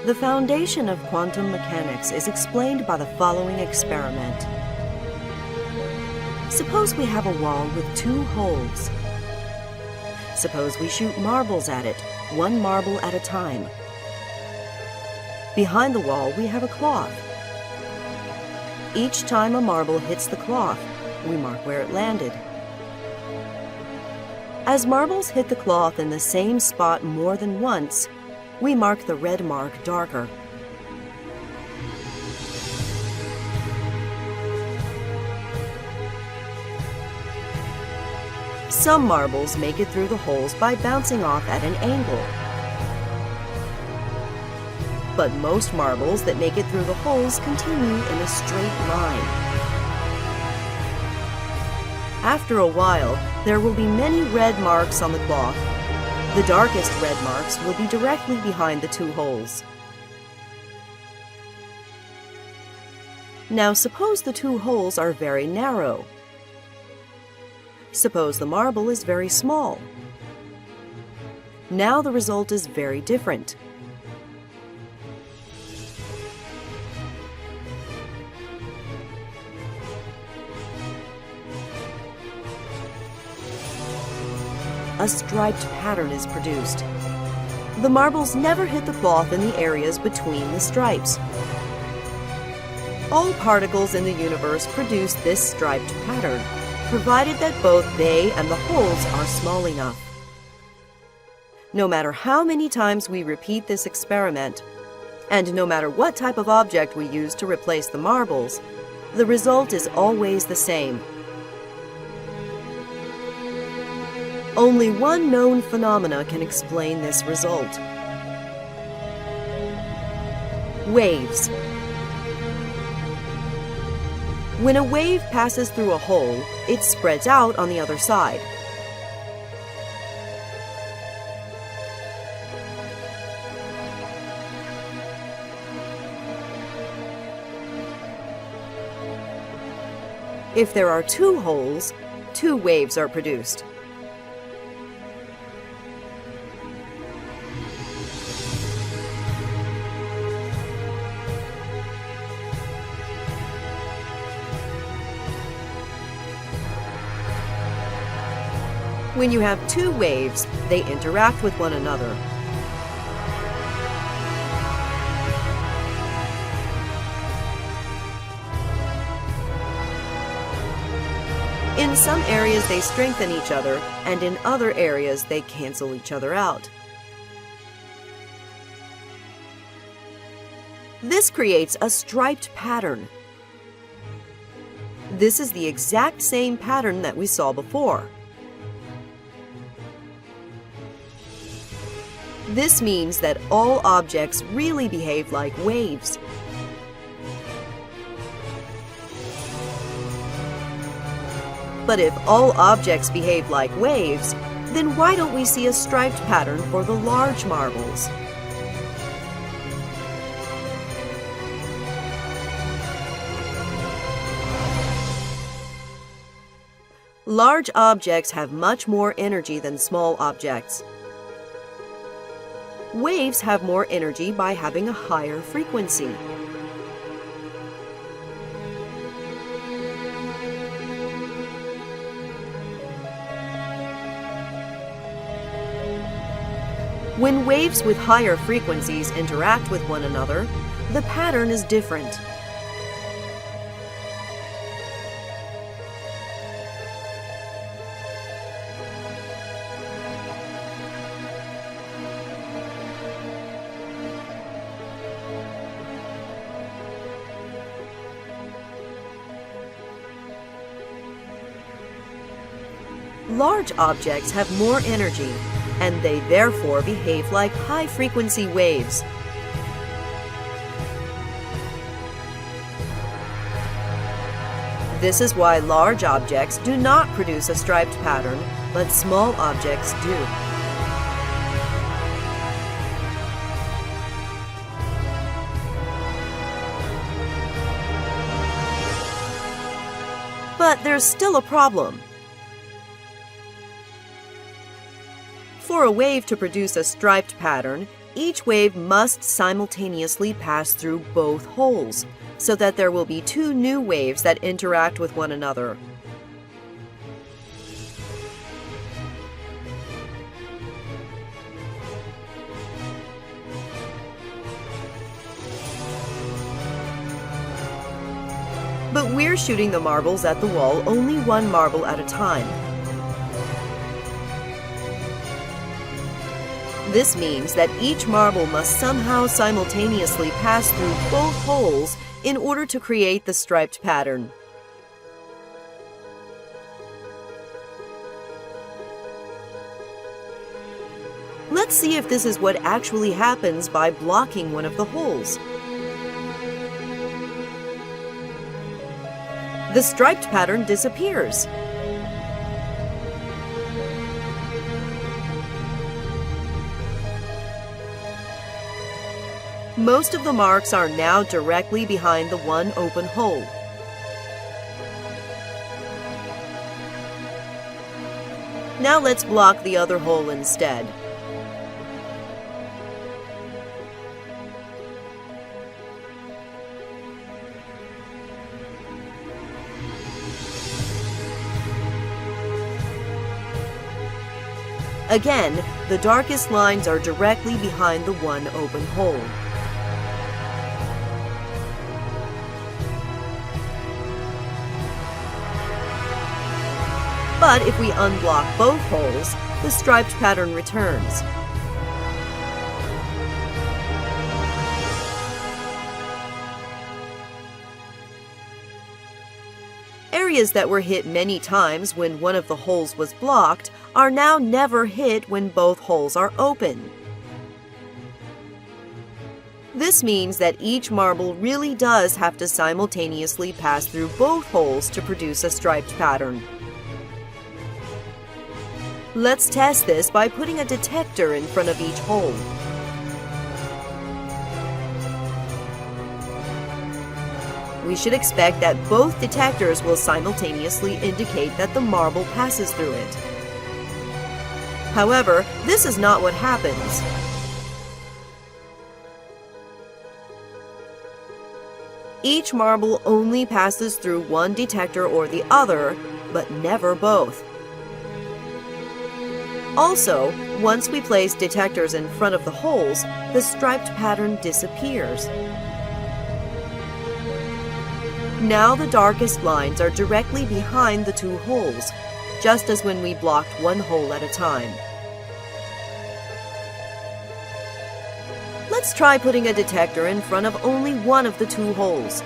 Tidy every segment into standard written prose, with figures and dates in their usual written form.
The foundation of quantum mechanics is explained by the following experiment. Suppose we have a wall with two holes. Suppose we shoot marbles at it, one marble at a time. Behind the wall, we have a cloth. Each time a marble hits the cloth, we mark where it landed. As marbles hit the cloth in the same spot more than once, we mark the red mark darker. Some marbles make it through the holes by bouncing off at an angle. But most marbles that make it through the holes continue in a straight line. After a while, there will be many red marks on the cloth. The darkest red marks will be directly behind the two holes. Now suppose the two holes are very narrow. Suppose the marble is very small. Now the result is very different. A striped pattern is produced. The marbles never hit the cloth in the areas between the stripes. All particles in the universe produce this striped pattern, provided that both they and the holes are small enough. No matter how many times we repeat this experiment, and no matter what type of object we use to replace the marbles, the result is always the same. Only one known phenomena can explain this result. Waves. When a wave passes through a hole, it spreads out on the other side. If there are two holes, two waves are produced. When you have two waves, they interact with one another. In some areas they strengthen each other, and in other areas they cancel each other out. This creates a striped pattern. This is the exact same pattern that we saw before. This means that all objects really behave like waves. But if all objects behave like waves, then why don't we see a striped pattern for the large marbles? Large objects have much more energy than small objects. Waves have more energy by having a higher frequency. When waves with higher frequencies interact with one another, the pattern is different. Large objects have more energy, and they therefore behave like high-frequency waves. This is why large objects do not produce a striped pattern, but small objects do. But there's still a problem. For a wave to produce a striped pattern, each wave must simultaneously pass through both holes, so that there will be two new waves that interact with one another. But we're shooting the marbles at the wall only one marble at a time. This means that each marble must somehow simultaneously pass through both holes in order to create the striped pattern. Let's see if this is what actually happens by blocking one of the holes. The striped pattern disappears. Most of the marks are now directly behind the one open hole. Now let's block the other hole instead. Again, the darkest lines are directly behind the one open hole. But if we unblock both holes, the striped pattern returns. Areas that were hit many times when one of the holes was blocked are now never hit when both holes are open. This means that each marble really does have to simultaneously pass through both holes to produce a striped pattern. Let's test this by putting a detector in front of each hole. We should expect that both detectors will simultaneously indicate that the marble passes through it. However, this is not what happens. Each marble only passes through one detector or the other, but never both. Also, once we place detectors in front of the holes, the striped pattern disappears. Now the darkest lines are directly behind the two holes, just as when we blocked one hole at a time. Let's try putting a detector in front of only one of the two holes.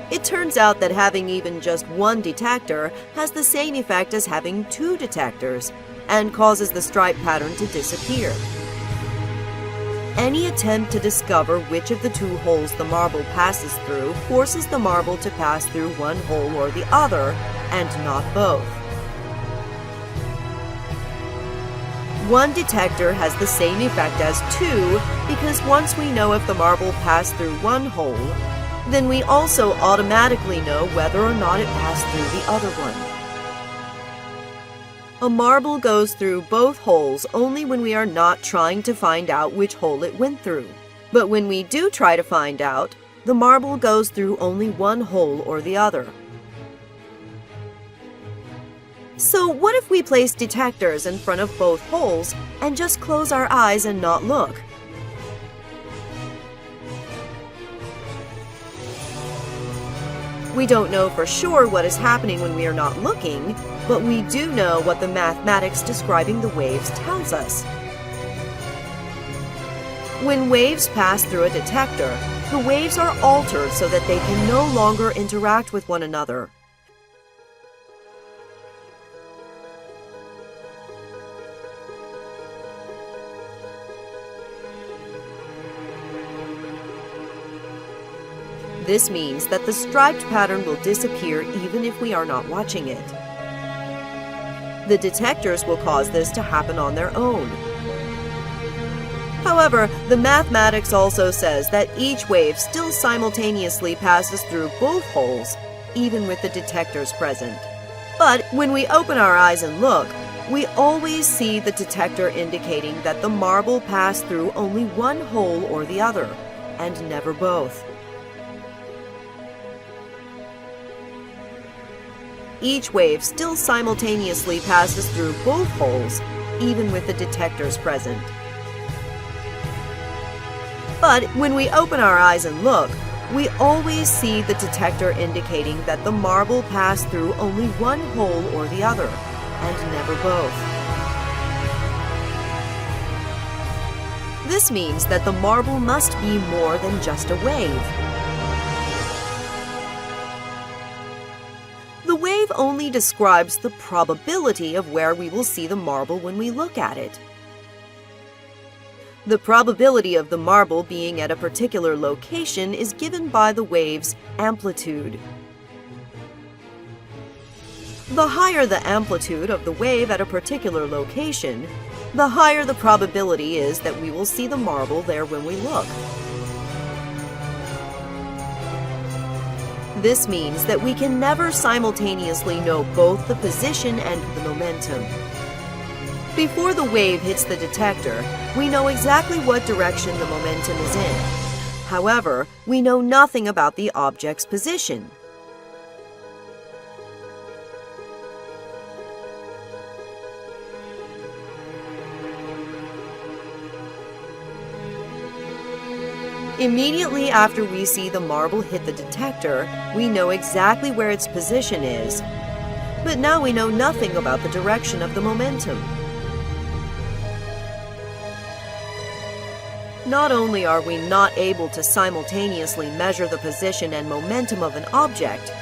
It turns out that having even just one detector has the same effect as having two detectors and causes the stripe pattern to disappear. Any attempt to discover which of the two holes the marble passes through forces the marble to pass through one hole or the other, and not both. One detector has the same effect as two because once we know if the marble passed through one hole, then we also automatically know whether or not it passed through the other one. A marble goes through both holes only when we are not trying to find out which hole it went through. But when we do try to find out, the marble goes through only one hole or the other. So what if we place detectors in front of both holes and just close our eyes and not look? We don't know for sure what is happening when we are not looking, but we do know what the mathematics describing the waves tells us. When waves pass through a detector, the waves are altered so that they can no longer interact with one another. This means that the striped pattern will disappear even if we are not watching it. The detectors will cause this to happen on their own. However, the mathematics also says that each wave still simultaneously passes through both holes, even with the detectors present. But when we open our eyes and look, we always see the detector indicating that the marble passed through only one hole or the other, and never both. Each wave still simultaneously passes through both holes, even with the detectors present. But when we open our eyes and look, we always see the detector indicating that the marble passed through only one hole or the other, and never both. This means that the marble must be more than just a wave. The wave only describes the probability of where we will see the marble when we look at it. The probability of the marble being at a particular location is given by the wave's amplitude. The higher the amplitude of the wave at a particular location, the higher the probability is that we will see the marble there when we look. This means that we can never simultaneously know both the position and the momentum. Before the wave hits the detector, we know exactly what direction the momentum is in. However, we know nothing about the object's position. Immediately after we see the marble hit the detector, we know exactly where its position is, but now we know nothing about the direction of the momentum. Not only are we not able to simultaneously measure the position and momentum of an object,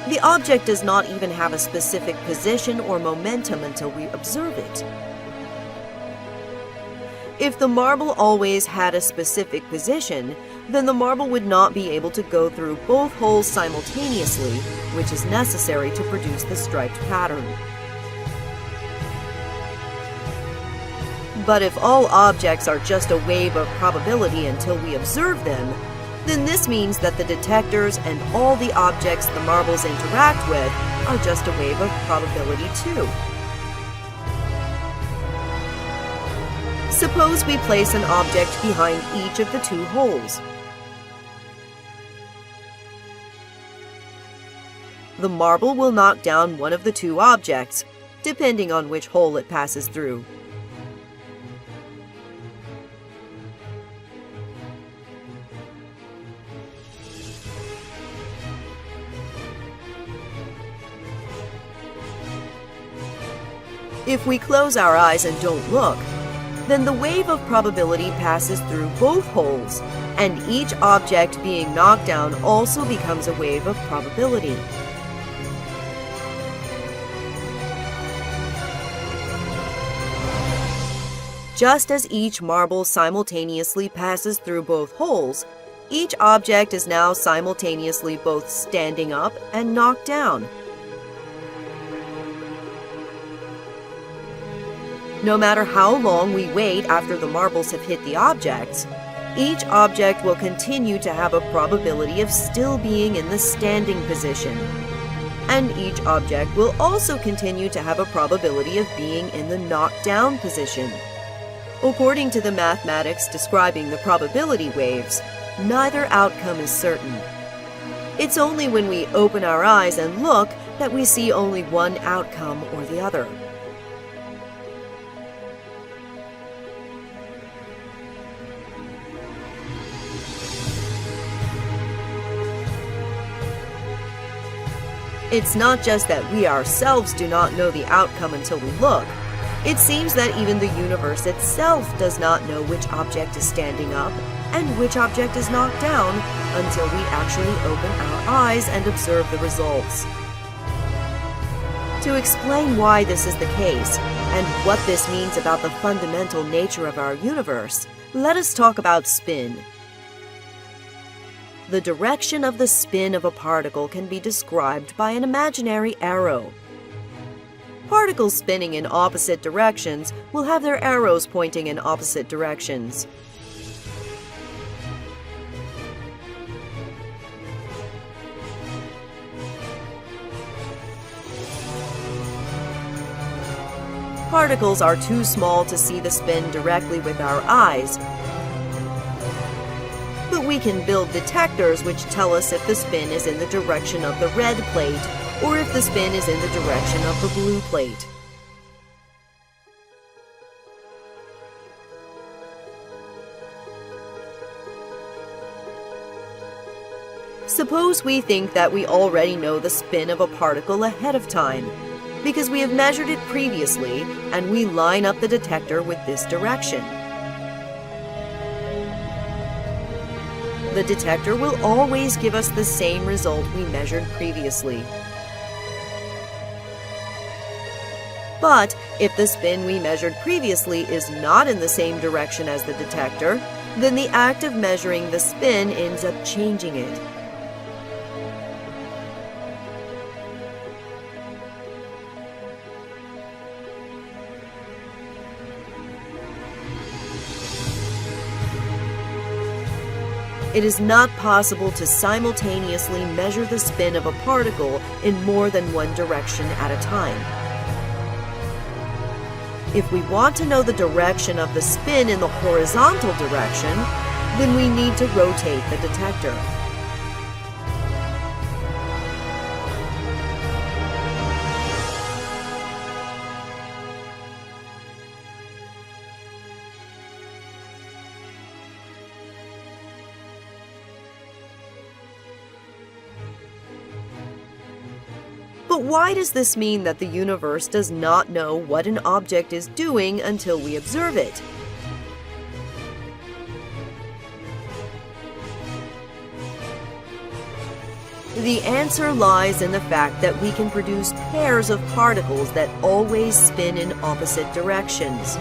the object does not even have a specific position or momentum until we observe it. If the marble always had a specific position, then the marble would not be able to go through both holes simultaneously, which is necessary to produce the striped pattern. But if all objects are just a wave of probability until we observe them, then this means that the detectors and all the objects the marbles interact with are just a wave of probability too. Suppose we place an object behind each of the two holes. The marble will knock down one of the two objects, depending on which hole it passes through. If we close our eyes and don't look, then the wave of probability passes through both holes, and each object being knocked down also becomes a wave of probability. Just as each marble simultaneously passes through both holes, each object is now simultaneously both standing up and knocked down. No matter how long we wait after the marbles have hit the objects, each object will continue to have a probability of still being in the standing position. And each object will also continue to have a probability of being in the knocked down position. According to the mathematics describing the probability waves, neither outcome is certain. It's only when we open our eyes and look that we see only one outcome or the other. It's not just that we ourselves do not know the outcome until we look. It seems that even the universe itself does not know which object is standing up and which object is knocked down until we actually open our eyes and observe the results. To explain why this is the case and what this means about the fundamental nature of our universe, let us talk about spin. The direction of the spin of a particle can be described by an imaginary arrow. Particles spinning in opposite directions will have their arrows pointing in opposite directions. particles are too small to see the spin directly with our eyes, but we can build detectors which tell us if the spin is in the direction of the red plate or if the spin is in the direction of the blue plate. Suppose we think that we already know the spin of a particle ahead of time, because we have measured it previously, and we line up the detector with this direction. The detector will always give us the same result we measured previously. But if the spin we measured previously is not in the same direction as the detector, then the act of measuring the spin ends up changing it. It is not possible to simultaneously measure the spin of a particle in more than one direction at a time. If we want to know the direction of the spin in the horizontal direction, then we need to rotate the detector. But why does this mean that the universe does not know what an object is doing until we observe it? The answer lies in the fact that we can produce pairs of particles that always spin in opposite directions.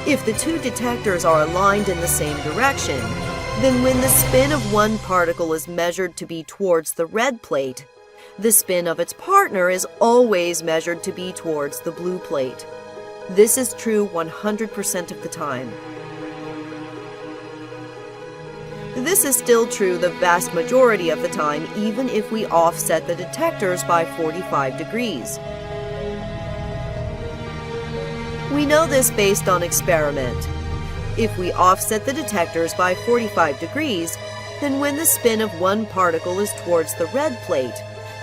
If the two detectors are aligned in the same direction, then when the spin of one particle is measured to be towards the red plate, the spin of its partner is always measured to be towards the blue plate. This is true 100% of the time. This is still true the vast majority of the time, even if we offset the detectors by 45 degrees. We know this based on experiment. If we offset the detectors by 45 degrees, then when the spin of one particle is towards the red plate,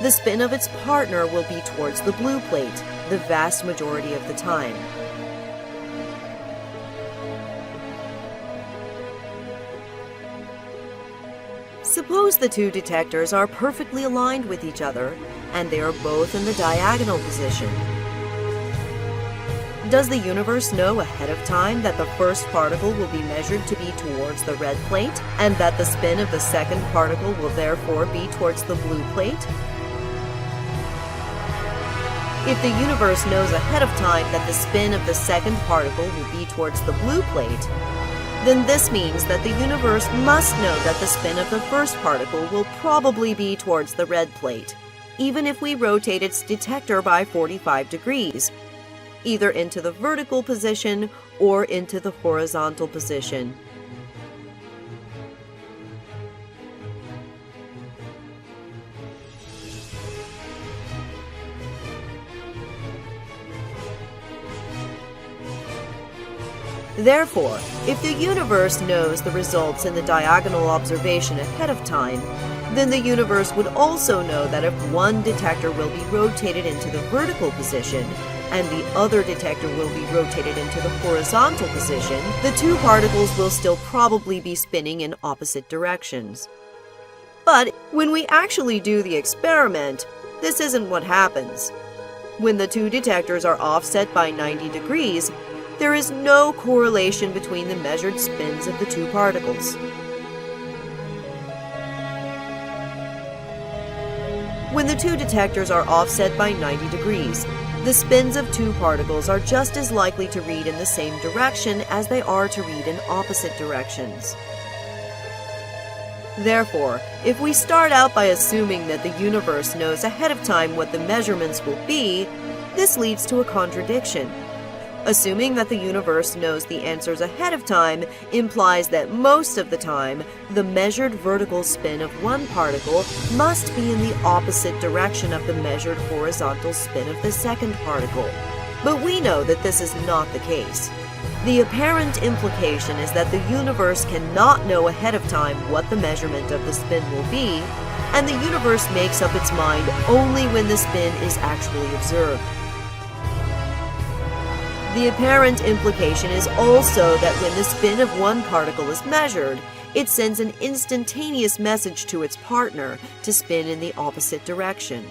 the spin of its partner will be towards the blue plate, the vast majority of the time. Suppose the two detectors are perfectly aligned with each other, and they are both in the diagonal position. Does the universe know ahead of time that the first particle will be measured to be towards the red plate, and that the spin of the second particle will therefore be towards the blue plate? If the universe knows ahead of time that the spin of the second particle will be towards the blue plate, then this means that the universe must know that the spin of the first particle will probably be towards the red plate, even if we rotate its detector by 45 degrees, either into the vertical position or into the horizontal position. Therefore, if the universe knows the results in the diagonal observation ahead of time, then the universe would also know that if one detector will be rotated into the vertical position, and the other detector will be rotated into the horizontal position, the two particles will still probably be spinning in opposite directions. But when we actually do the experiment, this isn't what happens. When the two detectors are offset by 90 degrees, there is no correlation between the measured spins of the two particles. When the two detectors are offset by 90 degrees, the spins of two particles are just as likely to read in the same direction as they are to read in opposite directions. Therefore, if we start out by assuming that the universe knows ahead of time what the measurements will be, this leads to a contradiction. Assuming that the universe knows the answers ahead of time implies that most of the time, the measured vertical spin of one particle must be in the opposite direction of the measured horizontal spin of the second particle. But we know that this is not the case. The apparent implication is that the universe cannot know ahead of time what the measurement of the spin will be, and the universe makes up its mind only when the spin is actually observed. The apparent implication is also that when the spin of one particle is measured, it sends an instantaneous message to its partner to spin in the opposite direction.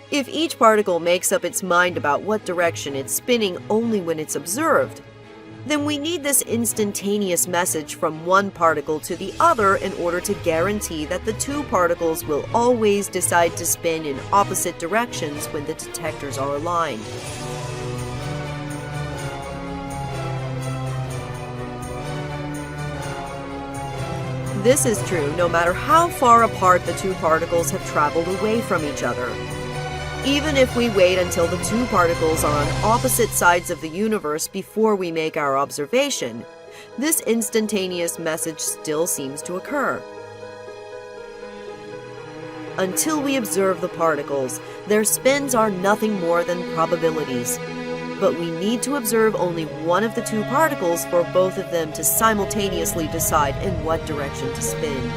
If each particle makes up its mind about what direction it's spinning only when it's observed, then we need this instantaneous message from one particle to the other in order to guarantee that the two particles will always decide to spin in opposite directions when the detectors are aligned. This is true no matter how far apart the two particles have traveled away from each other. Even if we wait until the two particles are on opposite sides of the universe before we make our observation, this instantaneous message still seems to occur. Until we observe the particles, their spins are nothing more than probabilities. But we need to observe only one of the two particles for both of them to simultaneously decide in what direction to spin.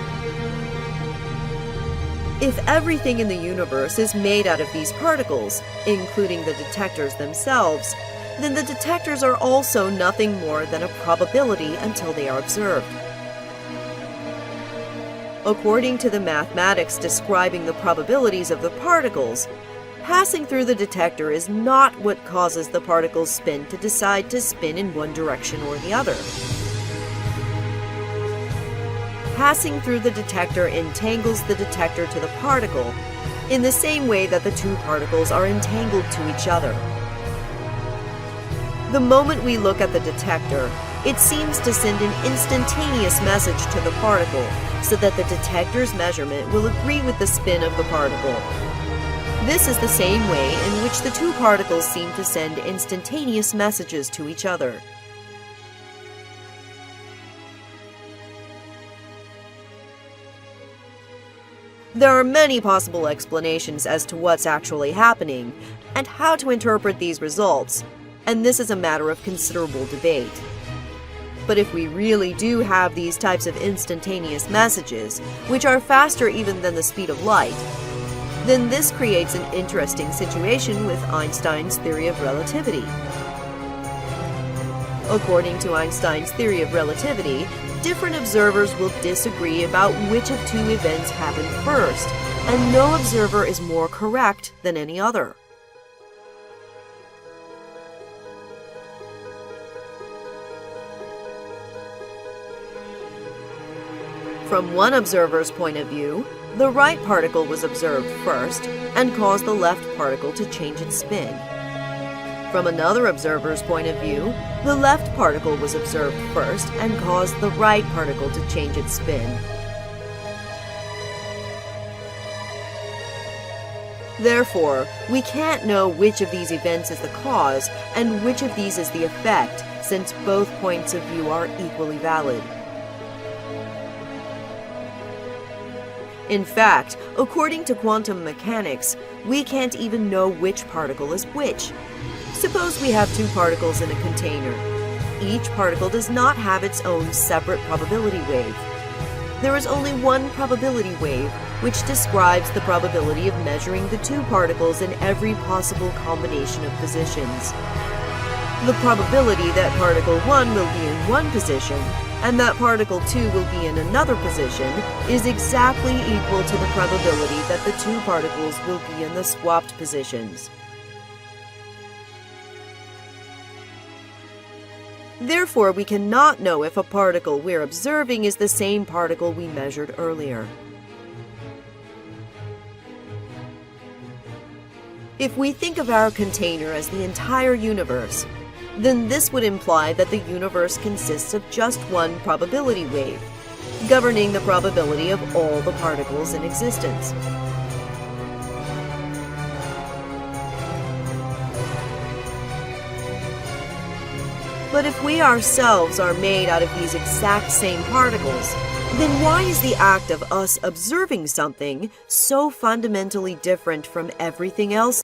If everything in the universe is made out of these particles, including the detectors themselves, then the detectors are also nothing more than a probability until they are observed. According to the mathematics describing the probabilities of the particles, passing through the detector is not what causes the particle's spin to decide to spin in one direction or the other. Passing through the detector entangles the detector to the particle, in the same way that the two particles are entangled to each other. The moment we look at the detector, it seems to send an instantaneous message to the particle, so that the detector's measurement will agree with the spin of the particle. This is the same way in which the two particles seem to send instantaneous messages to each other. There are many possible explanations as to what's actually happening and how to interpret these results, and this is a matter of considerable debate. But if we really do have these types of instantaneous messages, which are faster even than the speed of light, then this creates an interesting situation with Einstein's theory of relativity. According to Einstein's theory of relativity, different observers will disagree about which of two events happened first, and no observer is more correct than any other. From one observer's point of view, the right particle was observed first and caused the left particle to change its spin. From another observer's point of view, the left particle was observed first and caused the right particle to change its spin. Therefore, we can't know which of these events is the cause and which of these is the effect, since both points of view are equally valid. In fact, according to quantum mechanics, we can't even know which particle is which. Suppose we have two particles in a container. Each particle does not have its own separate probability wave. There is only one probability wave, which describes the probability of measuring the two particles in every possible combination of positions. The probability that particle 1 will be in one position and that particle 2 will be in another position is exactly equal to the probability that the two particles will be in the swapped positions. Therefore, we cannot know if a particle we're observing is the same particle we measured earlier. If we think of our container as the entire universe, then this would imply that the universe consists of just one probability wave, governing the probability of all the particles in existence. But if we ourselves are made out of these exact same particles, then why is the act of us observing something so fundamentally different from everything else?